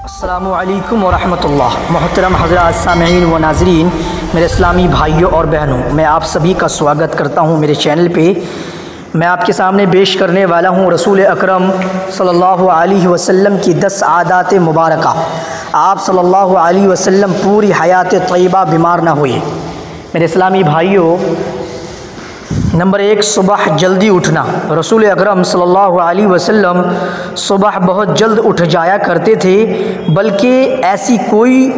अस्सलामु अलैकुम वरहमतुल्लाह। मोहतरम हज़रात सामीईन व नाज़रीन, मेरे इस्लामी भाइयों और बहनों, मैं आप सभी का स्वागत करता हूं मेरे चैनल पे। मैं आपके सामने पेश करने वाला हूं रसूल अकरम सल्लल्लाहु अलैहि वसल्लम की 10 आदात मुबारका। आप सल्लल्लाहु अलैहि वसल्लम पूरी हयात तय्यबा बीमार ना हुए। मेरे इस्लामी भाइयों, नंबर 1, सुबह जल्दी उठना। रसूल अकरम सल्लल्लाहु अलैहि वसल्लम सुबह बहुत जल्द उठ जाया करते थे, बल्कि ऐसी कोई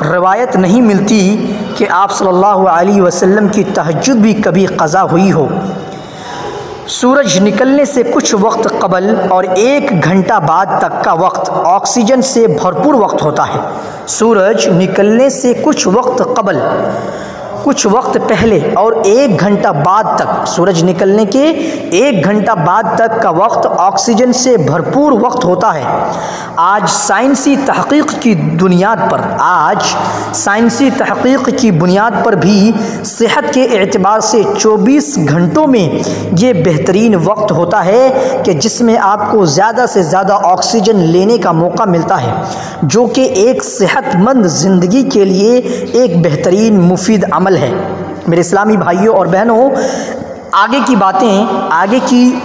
रवायत नहीं मिलती कि आप सल्लल्लाहु अलैहि वसल्लम की तहज्जुद भी कभी क़ज़ा हुई हो। सूरज निकलने से कुछ वक्त कबल और 1 घंटा बाद तक का वक्त ऑक्सीजन से भरपूर वक्त होता है। सूरज निकलने से कुछ वक्त कबल, कुछ वक्त पहले और 1 घंटा बाद तक, सूरज निकलने के 1 घंटा बाद तक का वक्त ऑक्सीजन से भरपूर वक्त होता है। आज साइंसी तहक़ीक़ की बुनियाद पर भी सेहत के एतबार से 24 घंटों में ये बेहतरीन वक्त होता है कि जिसमें आपको ज़्यादा से ज़्यादा ऑक्सीजन लेने का मौका मिलता है, जो कि एक सेहतमंद ज़िंदगी के लिए एक बेहतरीन मुफीद अमल है। मेरे इस्लामी भाइयों और बहनों, आगे की बातें, आगे की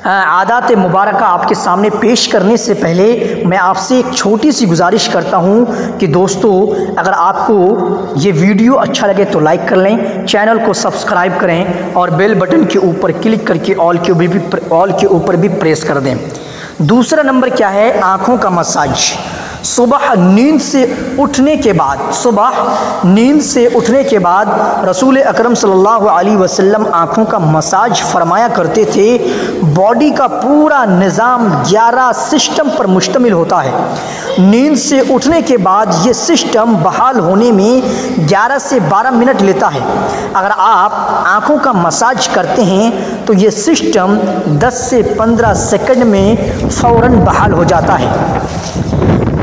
आदात मुबारका आपके सामने पेश करने से पहले मैं आपसे एक छोटी सी गुजारिश करता हूं कि दोस्तों, अगर आपको ये वीडियो अच्छा लगे तो लाइक कर लें, चैनल को सब्सक्राइब करें और बेल बटन के ऊपर क्लिक करके ऑल के ऊपर भी प्रेस कर दें। दूसरा नंबर क्या है? आँखों का मसाज। सुबह नींद से उठने के बाद रसूल अकरम सल्लल्लाहु अलैहि वसल्लम आँखों का मसाज फरमाया करते थे। बॉडी का पूरा निज़ाम 11 सिस्टम पर मुश्तमिल होता है। नींद से उठने के बाद ये सिस्टम बहाल होने में 11 से 12 मिनट लेता है। अगर आप आँखों का मसाज करते हैं तो ये सिस्टम 10 से 15 सेकंड में फ़ौरन बहाल हो जाता है।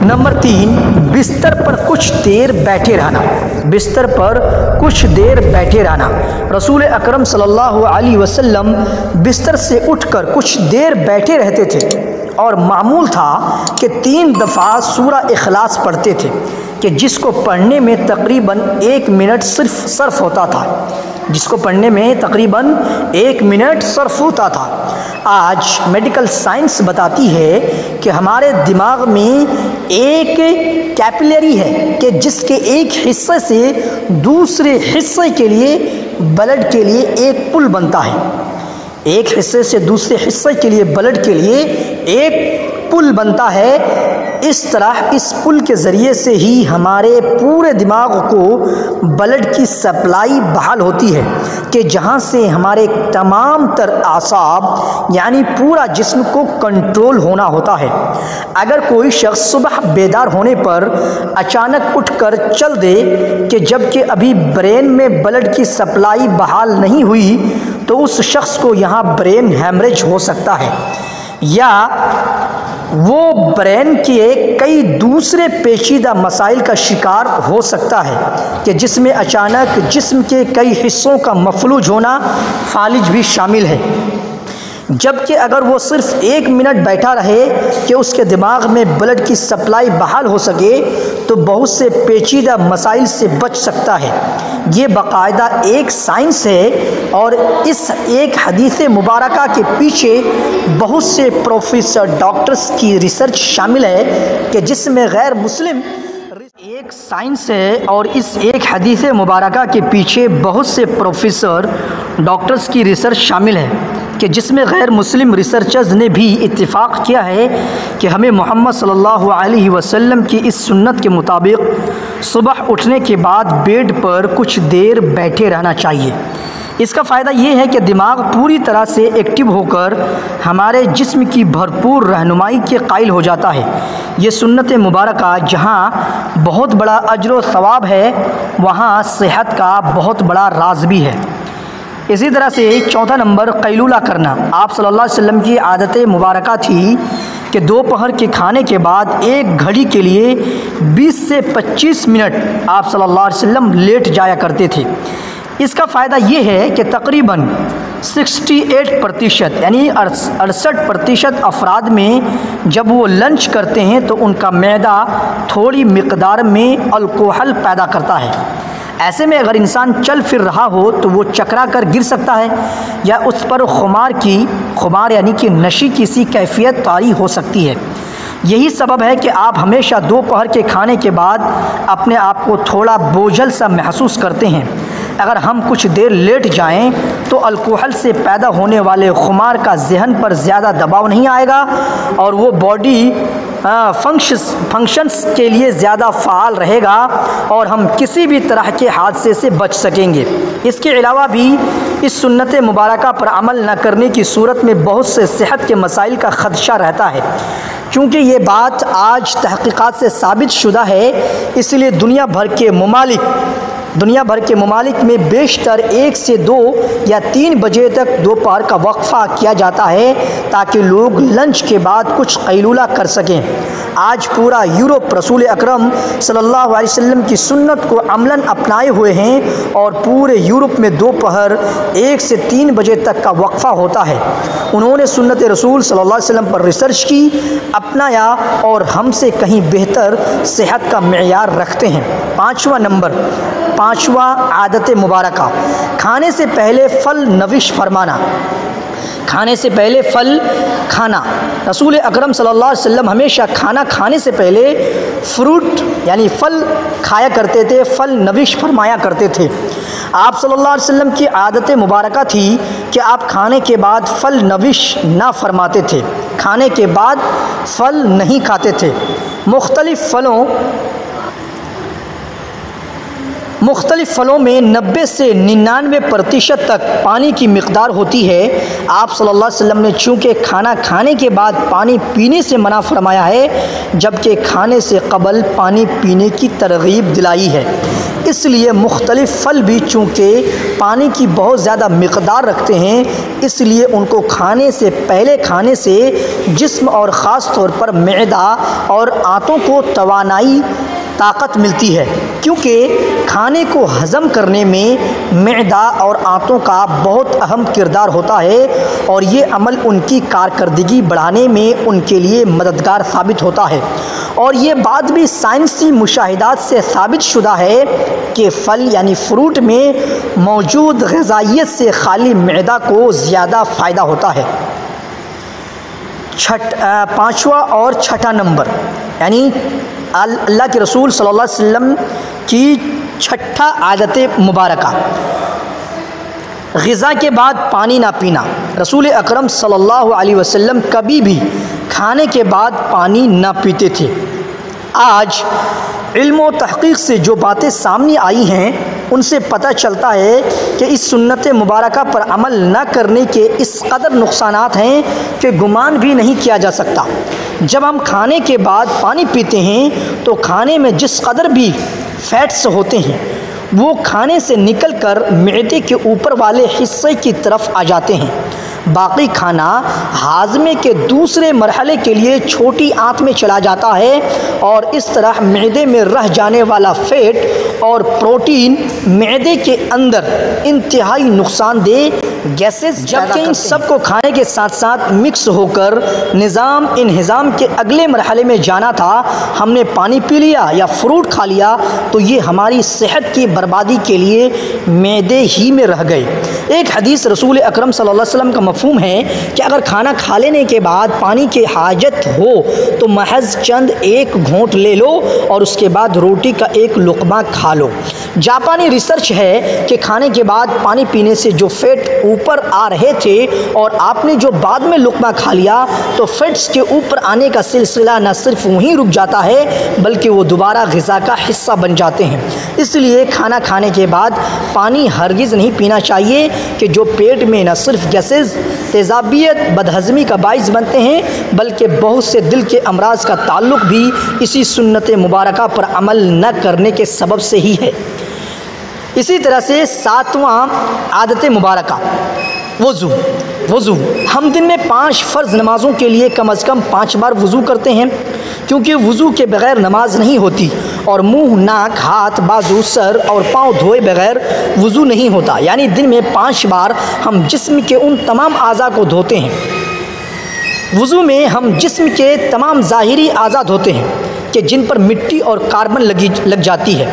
नंबर 3, बिस्तर पर कुछ देर बैठे रहना। रसूल अकरम सल्लल्लाहु अलैहि वसल्लम बिस्तर से उठकर कुछ देर बैठे रहते थे और मामूल था कि 3 दफ़ा सूरा इखलास पढ़ते थे, कि जिसको पढ़ने में तकरीबन 1 मिनट सिर्फ सर्फ होता था। आज मेडिकल साइंस बताती है कि हमारे दिमाग में एक कैपिलरी है कि जिसके एक हिस्से से दूसरे हिस्से के लिए, ब्लड के लिए एक पुल बनता है। एक हिस्से से दूसरे हिस्से के लिए ब्लड के लिए एक पुल बनता है। इस तरह इस पुल के ज़रिए से ही हमारे पूरे दिमाग को ब्लड की सप्लाई बहाल होती है, कि जहाँ से हमारे तमाम तर आसाब यानी पूरा जिस्म को कंट्रोल होना होता है। अगर कोई शख्स सुबह बेदार होने पर अचानक उठकर चल दे कि जबकि अभी ब्रेन में ब्लड की सप्लाई बहाल नहीं हुई, तो उस शख्स को यहाँ ब्रेन हैमरेज हो सकता है, या वो ब्रेन के कई दूसरे पेचीदा मसाइल का शिकार हो सकता है, कि जिसमें अचानक जिस्म के कई हिस्सों का मफलूज होना, फालिज भी शामिल है। जबकि अगर वो सिर्फ 1 मिनट बैठा रहे कि उसके दिमाग में ब्लड की सप्लाई बहाल हो सके, तो बहुत से पेचीदा मसाइल से बच सकता है। ये बाकायदा एक साइंस है और इस एक हदीस मुबारका के पीछे बहुत से प्रोफेसर, डॉक्टर्स की रिसर्च शामिल है, कि जिसमें गैर मुस्लिम एक साइंस है और इस एक हदीस मुबारका के पीछे बहुत से प्रोफेसर, डॉक्टर्स की रिसर्च शामिल है, कि जिसमें गैर मुस्लिम रिसर्चर्स ने भी इत्तिफाक किया है कि हमें मोहम्मद सल्लल्लाहु अलैहि वसल्लम की इस सुन्नत के मुताबिक सुबह उठने के बाद बेड पर कुछ देर बैठे रहना चाहिए। इसका फ़ायदा ये है कि दिमाग पूरी तरह से एक्टिव होकर हमारे जिस्म की भरपूर रहनुमाई के कायल हो जाता है। ये सुन्नत मुबारका जहाँ बहुत बड़ा अजर व सवाब है, वहाँ सेहत का बहुत बड़ा राज भी है। इसी तरह से 4था नंबर, कैलूला करना। आप सल्लल्लाहु अलैहि वसल्लम की आदत मुबारका थी कि दोपहर के खाने के बाद 1 घड़ी के लिए 20 से 25 मिनट आप सल्लल्लाहु अलैहि वसल्लम लेट जाया करते थे। इसका फ़ायदा ये है कि तकरीबन 68% यानी 68% अफराद में जब वो लंच करते हैं तो उनका मैदा थोड़ी मिकदार में अल्कोहल पैदा करता है। ऐसे में अगर इंसान चल फिर रहा हो तो वो चकरा कर गिर सकता है या उस पर खुमार यानी कि नशे की सी कैफियत तारी हो सकती है। यही सबब है कि आप हमेशा दोपहर के खाने के बाद अपने आप को थोड़ा बोझल सा महसूस करते हैं। अगर हम कुछ देर लेट जाएं तो अल्कोहल से पैदा होने वाले खुमार का जहन पर ज़्यादा दबाव नहीं आएगा और वो बॉडी फंक्शंस के लिए ज़्यादा फ़ाल रहेगा और हम किसी भी तरह के हादसे से बच सकेंगे। इसके अलावा भी इस सुन्नत मुबारका पर अमल न करने की सूरत में बहुत से सेहत के मसाइल का ख़दशा रहता है। क्योंकि ये बात आज तहक़ीक़ात से साबित शुदा है, इसलिए दुनिया भर के ममालिक में बेशतर 1 से 2 या 3 बजे तक दोपहर का वक्फ़ा किया जाता है ताकि लोग लंच के बाद कुछ क़ैलूला कर सकें। आज पूरा यूरोप रसूल अकरम सल्लल्लाहु अलैहि वसल्लम की सुन्नत को अमलन अपनाए हुए हैं और पूरे यूरोप में दोपहर 1 से 3 बजे तक का वक्फ़ा होता है। उन्होंने सुन्नत रसूल सल्लल्लाहु अलैहि वसल्लम पर रिसर्च की, अपनाया और हमसे कहीं बेहतर सेहत का मेयार रखते हैं। 5वां आदत मुबारका, खाने से पहले फल नविश फरमाना। खाने से पहले फल खाना। रसूल अकरम सल्लल्लाहु अलैहि वसल्लम हमेशा खाना खाने से पहले फ्रूट यानी फल खाया करते थे, फल नविश फरमाया करते थे। आप सल्लल्लाहु अलैहि वसल्लम की आदत मुबारका थी कि आप खाने के बाद फल नविश ना फरमाते थे, खाने के बाद फल नहीं खाते थे। मुख्तलिफ़ फलों में 90 से 99% तक पानी की मिक़दार होती है। आप सल्लल्लाहु अलैहि वसल्लम ने चूँकि खाना खाने के बाद पानी पीने से मना फरमाया है, जबकि खाने से क़बल पानी पीने की तरग़ीब दिलाई है। इसलिए मुख्तलिफ़ फल भी चूँकि पानी की बहुत ज़्यादा मिक़दार रखते हैं, इसलिए उनको खाने से पहले खाने से जिस्म और ख़ास तौर पर मैदा और आंतों को तवानाई ताकत मिलती है, क्योंकि खाने को हज़म करने में मैदा और आंतों का बहुत अहम किरदार होता है और ये अमल उनकी कारकर्दगी बढ़ाने में उनके लिए मददगार साबित होता है। और ये बात भी साइंसी मुशाहिदात से साबित शुदा है कि फल यानी फ्रूट में मौजूद ग़िज़ाइयत से खाली मैदा को ज़्यादा फ़ायदा होता है। 5वां और 6ठा नंबर यानी अल्लाह के रसूल सल्लल्लाहु अलैहि वसल्लम की 6ठा आदत मुबारका, ग़िज़ा के बाद पानी ना पीना। रसूल अकरम सल्लल्लाहु अलैहि वसल्लम कभी भी खाने के बाद पानी ना पीते थे। आज इल्म व तहक़ीक़ से जो बातें सामने आई हैं उनसे पता चलता है कि इस सुन्नत मुबारका पर अमल न करने के इस कदर नुकसानात हैं कि गुमान भी नहीं किया जा सकता। जब हम खाने के बाद पानी पीते हैं तो खाने में जिस कदर भी फैट्स होते हैं वो खाने से निकलकर मैदे के ऊपर वाले हिस्से की तरफ आ जाते हैं। बाकी खाना हाजमे के दूसरे मरहले के लिए छोटी आंत में चला जाता है और इस तरह मैदे में रह जाने वाला फैट और प्रोटीन मैदे के अंदर इंतहाई नुकसानदेह गैसेस, जबकि इन सब को खाने के साथ साथ मिक्स होकर इंहिज़ाम के अगले मरहले में जाना था। हमने पानी पी लिया या फ्रूट खा लिया तो ये हमारी सेहत की बर्बादी के लिए मैदे ही में रह गए। एक हदीस रसूल अकरम सल्लल्लाहु अलैहि वसल्लम का मफ़हूम है कि अगर खाना खा लेने के बाद पानी की हाजत हो तो महज चंद एक घूंट ले लो और उसके बाद रोटी का एक लुक़मा खा लो। जापानी रिसर्च है कि खाने के बाद पानी पीने से जो फैट ऊपर आ रहे थे और आपने जो बाद में लुक़मा खा लिया तो फैट्स के ऊपर आने का सिलसिला न सिर्फ वहीं रुक जाता है बल्कि वो दोबारा ग़िज़ा का हिस्सा बन जाते हैं। इसलिए खाना खाने के बाद पानी हरगिज़ नहीं पीना चाहिए कि जो पेट में न सिर्फ गैसेस, तेज़ाबियत, बदहज़मी का बाइस बनते हैं बल्कि बहुत से दिल के अमराज का ताल्लुक़ भी इसी सुन्नत मुबारका पर अमल न करने के सबब से ही है। इसी तरह से 7वां आदत मुबारका, वज़ू। हम दिन में 5 फ़र्ज़ नमाज़ों के लिए कम अज़ कम 5 बार वज़ू करते हैं, क्योंकि वज़ू के बग़ैर नमाज नहीं होती और मुंह, नाक, हाथ, बाजू, सर और पाँव धोए बगैर वज़ू नहीं होता। यानी दिन में 5 बार हम जिस्म के उन तमाम आज़ा को धोते हैं। वज़ू में हम जिस्म के तमाम ज़ाहिरी आज़ा धोते हैं कि जिन पर मिट्टी और कार्बन लग जाती है।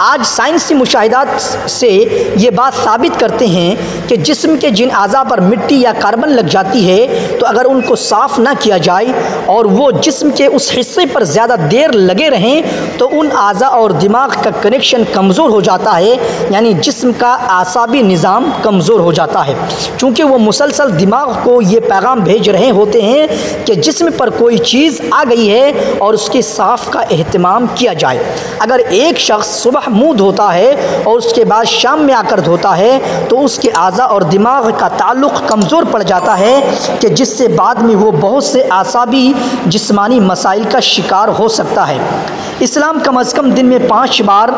आज साइंसी मुशाहिदात से ये बात साबित करते हैं कि जिस्म के जिन आज़ा पर मिट्टी या कार्बन लग जाती है तो अगर उनको साफ़ ना किया जाए और वो जिस्म के उस हिस्से पर ज़्यादा देर लगे रहें तो उन आज़ा और दिमाग का कनेक्शन कमज़ोर हो जाता है, यानी जिस्म का आसाबी निज़ाम कमज़ोर हो जाता है। चूँकि वो मुसलसल दिमाग को ये पैगाम भेज रहे होते हैं कि जिस्म पर कोई चीज़ आ गई है और उसके साफ़ का एहतमाम किया जाए। अगर एक शख्स सुबह मुंह धोता है और उसके बाद शाम में आकर धोता है तो उसके आज़ा और दिमाग का ताल्लुक़ कमज़ोर पड़ जाता है कि जिससे बाद में वो बहुत से आसाबी जिस्मानी मसाइल का शिकार हो सकता है। इस्लाम कम अज़ कम दिन में 5 बार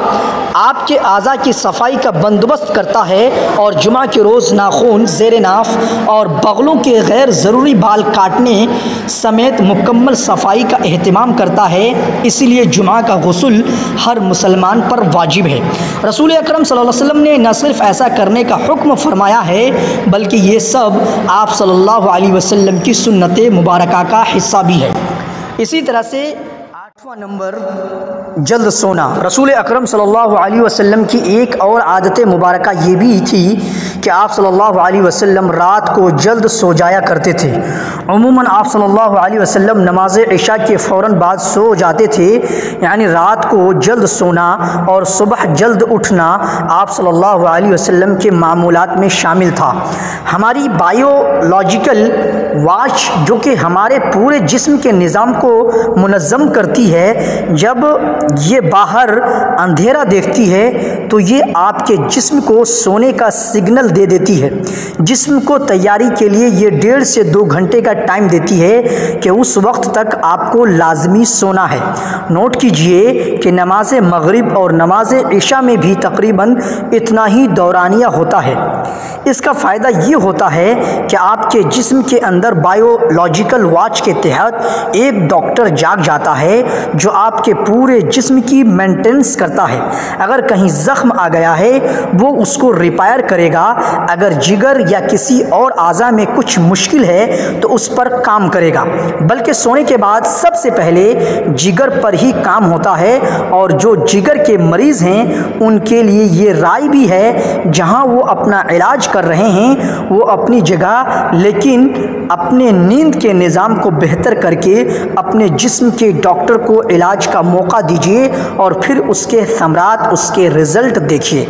आपके आज़ा की सफाई का बंदोबस्त करता है और जुमा के रोज़ नाखून, ज़ेर नाफ और बगलों के गैर ज़रूरी बाल काटने समेत मुकम्मल सफाई का एहतमाम करता है। इसीलिए जुमा का गुस्ल हर मुसलमान पर वाजिब है। रसूल अकरम सल्लल्लाहु अलैहि वसल्लम ने न सिर्फ ऐसा करने का हुक्म फरमाया है बल्कि ये सब आप सल्लल्लाहु अलैहि वसल्लम की सुन्नत मुबारका का हिस्सा भी है। इसी तरह से 8वां नंबर, जल्द सोना। रसूल अकरम सल्लल्लाहु अलैहि वसल्लम की एक और आदत मुबारका ये भी थी कि आप सल्लल्लाहु अलैहि वसल्लम रात को जल्द सो जाया करते थे। उमूमन आप सल्लल्लाहु अलैहि वसल्लम नमाज इशा के फ़ौरन बाद सो जाते थे, यानी रात को जल्द सोना और सुबह जल्द उठना आप सल्लल्लाहु अलैहि वसल्लम के मामूलात में शामिल था। हमारी बायोलॉजिकल वाच जो कि हमारे पूरे जिस्म के निज़ाम को मुनज़्ज़म करती है, जब ये बाहर अंधेरा देखती है तो ये आपके जिस्म को सोने का सिग्नल दे देती है। जिस्म को तैयारी के लिए ये 1.5 से 2 घंटे का टाइम देती है कि उस वक्त तक आपको लाजमी सोना है। नोट कीजिए कि नमाज मगरिब और नमाज इशा में भी तकरीबन इतना ही दौरानिया होता है। इसका फ़ायदा ये होता है कि आपके जिस्म के अंदर बायोलॉजिकल वॉच के तहत एक डॉक्टर जाग जाता है जो आपके पूरे जिस्म की मेंटेनेंस करता है। अगर कहीं ज़ख्म आ गया है वो उसको रिपेयर करेगा, अगर जिगर या किसी और आज़ा में कुछ मुश्किल है तो उस पर काम करेगा। बल्कि सोने के बाद सबसे पहले जिगर पर ही काम होता है और जो जिगर के मरीज़ हैं उनके लिए ये राय भी है जहां वो अपना इलाज कर रहे हैं वो अपनी जगह, लेकिन अपने नींद के निज़ाम को बेहतर करके अपने जिस्म के डॉक्टर को इलाज का मौका दीजिए और फिर उसके समरात, उसके रिज़ल्ट देखिए।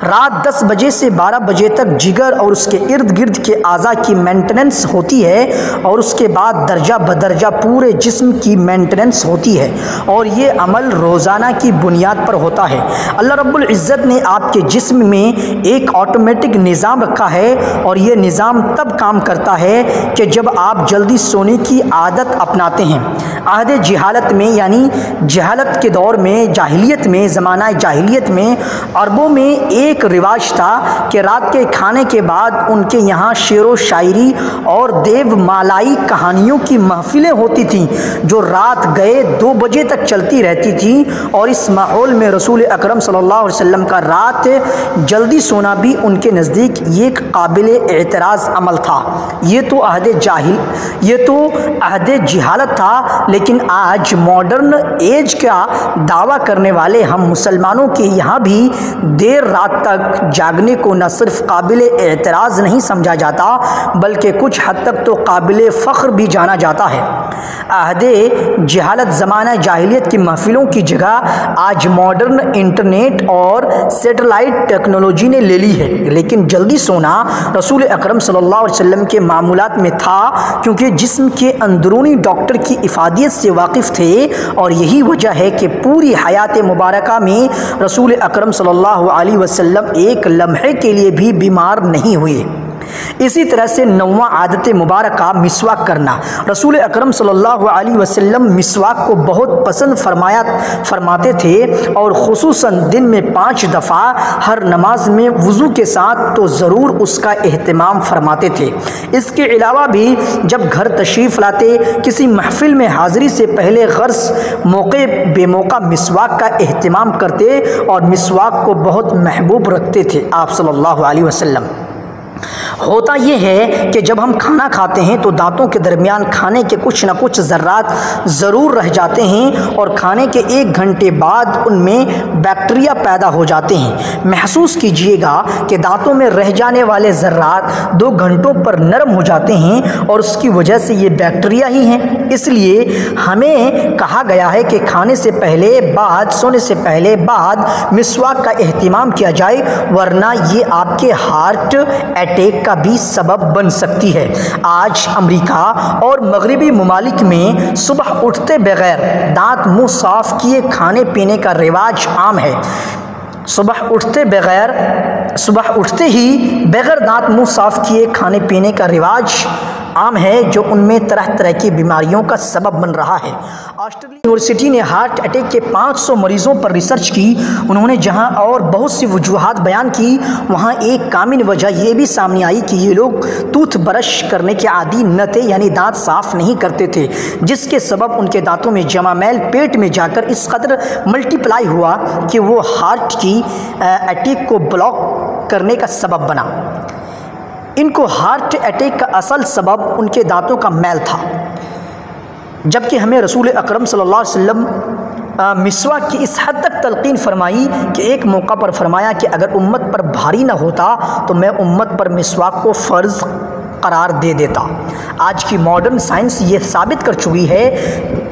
रात 10 बजे से 12 बजे तक जिगर और उसके इर्द गिर्द के आज़ा की मेंटेनेंस होती है और उसके बाद दर्जा बदर्जा पूरे जिस्म की मेंटेनेंस होती है और ये अमल रोज़ाना की बुनियाद पर होता है। अल्लाह रब्बुल इज़्ज़त ने आपके जिस्म में एक ऑटोमेटिक निज़ाम रखा है और ये निज़ाम तब काम करता है कि जब आप जल्दी सोने की आदत अपनाते हैं। अहद जहालत में, यानी जहालत के दौर में, जाहिलियत में, ज़माना जाहिलियत में अरबों में एक रिवाज था कि रात के खाने के बाद उनके यहाँ शेर व शायरी और देवमालाई कहानियों की महफिलें होती थीं जो रात गए 2 बजे तक चलती रहती थी। और इस माहौल में रसूल अकरम सल्लल्लाहु अलैहि वसल्लम का रात जल्दी सोना भी उनके नज़दीक एक काबिल एतराज़ अमल था। ये तो अहद जहालत था, लेकिन आज मॉडर्न एज का दावा करने वाले हम मुसलमानों के यहाँ भी देर रात तक जागने को न सिर्फ काबिल एतराज़ नहीं समझा जाता बल्कि कुछ हद तक तो काबिल फ़ख्र भी जाना जाता है। अहद जहालत ज़माना जाहिलियत की महफिलों की जगह आज मॉडर्न इंटरनेट और सेटेलाइट टेक्नोलॉजी ने ले ली है, लेकिन जल्दी सोना रसूल अकरम सल्लल्लाहु अलैहि वसल्लम के मामूलात में था क्योंकि जिस्म के अंदरूनी डॉक्टर की इफ़ादियत से वाकिफ़ थे और यही वजह है कि पूरी हयात मुबारका में रसूल अकरम सल्लल्लाहु अलैहि वसल्लम एक लम्हे के लिए भी बीमार नहीं हुए। इसी तरह से 9वां आदत मुबारक मिसवाक करना। रसूल अकरम सल्लल्लाहु अलैहि वसल्लम मिसवाक को बहुत पसंद फरमाते थे और खुसूसन दिन में 5 दफ़ा हर नमाज में वुज़ू के साथ तो ज़रूर उसका एहतमाम फरमाते थे। इसके अलावा भी जब घर तशरीफ़ लाते, किसी महफिल में हाज़िरी से पहले गर्स मौके बेमौका मिसवाक का एहतमाम करते और मिसवाक को बहुत महबूब रखते थे आप सल्लल्लाहु अलैहि वसल्लम। होता यह है कि जब हम खाना खाते हैं तो दांतों के दरमियान खाने के कुछ न कुछ ज़र्रात ज़रूर रह जाते हैं और खाने के 1 घंटे बाद उनमें बैक्टीरिया पैदा हो जाते हैं। महसूस कीजिएगा कि दांतों में रह जाने वाले ज़र्रात 2 घंटों पर नरम हो जाते हैं और उसकी वजह से ये बैक्टीरिया ही हैं। इसलिए हमें कहा गया है कि खाने से पहले बाद, सोने से पहले बाद मिसवाक का एहतिमाम किया जाए, वरना ये आपके हार्ट अटैक का भी सबब बन सकती है। आज अमेरिका और मगरबी ममालिक में सुबह उठते बगैर दांत मुंह साफ किए खाने पीने का रिवाज आम है। सुबह उठते ही बगैर दांत मुंह साफ किए खाने पीने का रिवाज आम है, जो उनमें तरह तरह की बीमारियों का सबब बन रहा है। ऑस्ट्रेलिया यूनिवर्सिटी ने हार्ट अटैक के 500 मरीजों पर रिसर्च की। उन्होंने जहां और बहुत सी वजूहात बयान की, वहां एक कामिन वजह यह भी सामने आई कि ये लोग टूथ ब्रश करने के आदी न थे, यानी दांत साफ नहीं करते थे, जिसके सबब उनके दांतों में जमा मैल पेट में जाकर इस कदर मल्टीप्लाई हुआ कि वो हार्ट की अटैक को ब्लॉक करने का सबब बना। इनको हार्ट अटैक का असल सबब उनके दांतों का मैल था, जबकि हमें रसूल अकरम सल्लल्लाहु अलैहि वसल्लम मिसवाक की इस हद तक तलकीन फरमाई कि एक मौका पर फरमाया कि अगर उम्मत पर भारी ना होता तो मैं उम्मत पर मिसवाक को फ़र्ज़ करार दे देता। आज की मॉडर्न साइंस ये साबित कर चुकी है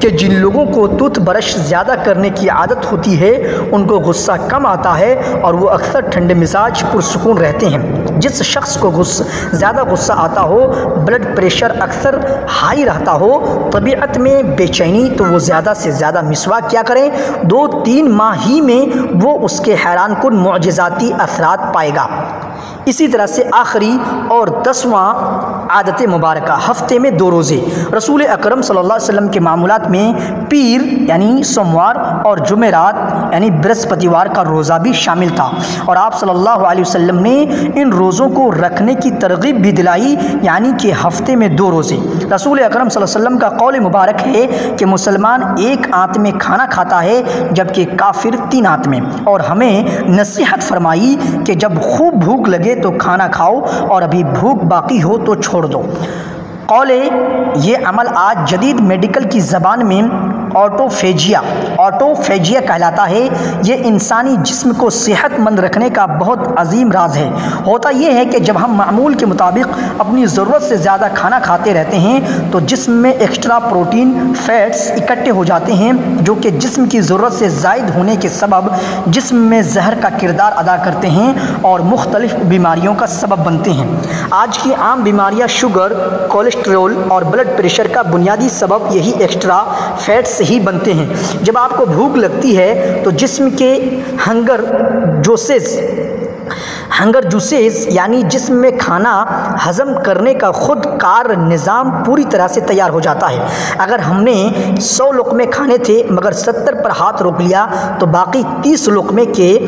कि जिन लोगों को टूथ ब्रश ज़्यादा करने की आदत होती है उनको गुस्सा कम आता है और वो अक्सर ठंडे मिजाज पुरसुकून रहते हैं। जिस शख्स को ज़्यादा गुस्सा आता हो, ब्लड प्रेशर अक्सर हाई रहता हो, तबीयत में बेचैनी, तो वो ज़्यादा से ज़्यादा मिसवाक क्या करें। 2-3 माह ही में वो उसके हैरानकुन मुअजिज़ाती असरात पाएगा। इसी तरह से आखिरी और 10वां आदत मुबारक, हफ्ते में 2 रोज़े। रसूल अकरम सल्लल्लाहु अलैहि वसल्लम के मामूलात में पीर यानी सोमवार और जुमेरात यानी बृहस्पतिवार का रोज़ा भी शामिल था और आप सल्लल्लाहु अलैहि वसल्लम ने इन रोज़ों को रखने की तरगीब भी दिलाई, यानी कि हफ्ते में 2 रोज़े। रसूल अकरम सल्लल्लाहु अलैहि वसल्लम का कौल मुबारक है कि मुसलमान 1 आंत में खाना खाता है जबकि काफिर 3 आंत में, और हमें नसीहत फरमाई कि जब खूब भूख लगे तो खाना खाओ और अभी भूख बाकी हो तो छोड़ दो। कौले ये अमल आज जदीद मेडिकल की ज़बान में ऑटोफेजिया कहलाता है। ये इंसानी जिस्म को सेहतमंद रखने का बहुत अजीम राज है। होता यह है कि जब हम मामूल के मुताबिक अपनी ज़रूरत से ज़्यादा खाना खाते रहते हैं तो जिस्म में एक्स्ट्रा प्रोटीन फैट्स इकट्ठे हो जाते हैं, जो कि जिस्म की ज़रूरत से ज़ायद होने के सबब जिस्म में जहर का किरदार अदा करते हैं और मुख्तलिफ बीमारियों का सबब बनते हैं। आज की आम बीमारियाँ शुगर, कोलेस्ट्रॉल और ब्लड प्रेशर का बुनियादी सबब यही एक्स्ट्रा फैट्स ही बनते हैं। जब आपको भूख लगती है तो जिस्म के हंगर जूसेस यानी जिस्म में खाना हज़म करने का खुद कार निज़ाम पूरी तरह से तैयार हो जाता है। अगर हमने 100 लुक़मे खाने थे मगर 70 पर हाथ रोक लिया तो बाकी 30 लुक़मे के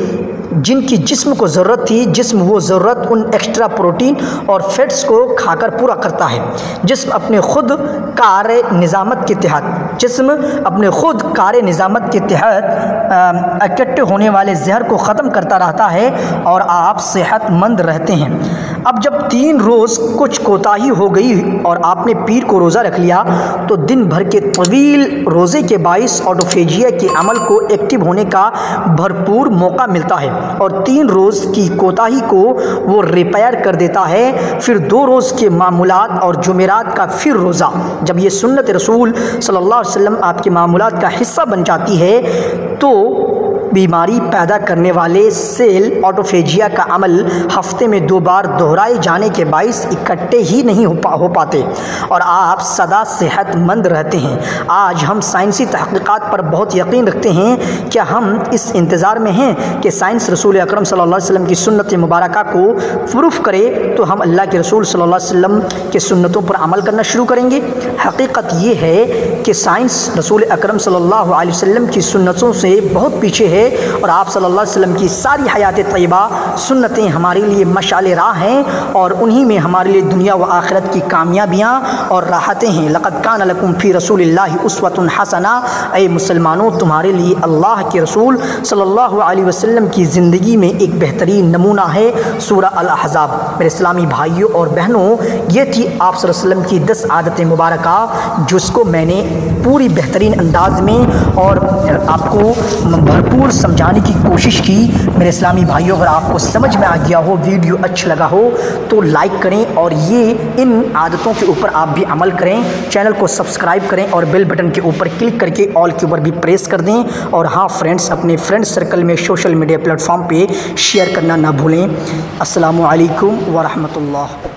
जिनकी जिस्म को ज़रूरत थी, जिस्म वो ज़रूरत उन एक्स्ट्रा प्रोटीन और फैट्स को खाकर पूरा करता है। जिस्म अपने खुद कार्य निज़ामत के तहत इकट्ठे होने वाले जहर को ख़त्म करता रहता है और आप सेहतमंद रहते हैं। अब जब 3 रोज़ कुछ कोताही हो गई और आपने पीर को रोज़ा रख लिया तो दिन भर के तवील रोज़े के बाइस ऑटोफेजिया के अमल को एक्टिव होने का भरपूर मौका मिलता है और 3 रोज़ की कोताही को वो रिपेयर कर देता है। फिर 2 रोज़ के मामूलात और जुमेरात का फिर रोज़ा। जब ये सुन्नत रसूल सल्लल्लाहु अलैहि वसल्लम आपके मामूलात का हिस्सा बन जाती है तो बीमारी पैदा करने वाले सेल ऑटोफेजिया का अमल हफ्ते में 2 बार दोहराए जाने के बाइस इकट्ठे ही नहीं हो पाते और आप सदा सेहतमंद रहते हैं। आज हम साइंसी तहक़ीक़ात पर बहुत यकीन रखते हैं। क्या हम इस इंतज़ार में हैं कि साइंस रसूल अकरम सल्लल्लाहु अलैहि वसल्लम की सुन्नत मुबारका को प्रूफ करे तो हम अल्लाह के रसूल सल्लल्लाहु अलैहि वसल्लम के सुन्नतों पर अमल करना शुरू करेंगे। हकीकत ये है कि साइंस रसूल अकरम सल्लल्लाहु अलैहि वसल्लम की सुन्नतों से बहुत पीछे है और आप सल्लल्लाहु अलैहि वसल्लम की सारी हयात तय्यबा सुन्नतें हमारे लिए मशाले राह हैं और उन्हीं में हमारे लिए दुनिया व आखिरत की कामयाबियाँ और राहतें हैं। लक़द कान लकुम फ़ी रसूलिल्लाहि उसवतुन हसना, ऐ मुसलमानों तुम्हारे लिए अल्लाह के रसूल सल्लल्लाहु अलैहि वसल्लम की ज़िंदगी में एक बेहतरीन नमूना है। सूरह अल अहज़ाब। मेरे इस्लामी भाइयों और बहनों, ये थी आप सल्लल्लाहु अलैहि वसल्लम की 10 आदतें मुबारका जिसको मैंने पूरी बेहतरीन अंदाज में और आपको भरपूर समझाने की कोशिश की। मेरे इस्लामी भाइयों, अगर आपको समझ में आ गया हो, वीडियो अच्छा लगा हो तो लाइक करें और ये इन आदतों के ऊपर आप भी अमल करें। चैनल को सब्सक्राइब करें और बेल बटन के ऊपर क्लिक करके ऑल के ऊपर भी प्रेस कर दें। और हाँ फ्रेंड्स, अपने फ्रेंड सर्कल में सोशल मीडिया प्लेटफॉर्म पे शेयर करना ना भूलें। अस्सलामु अलैकुम व रहमतुल्लाह।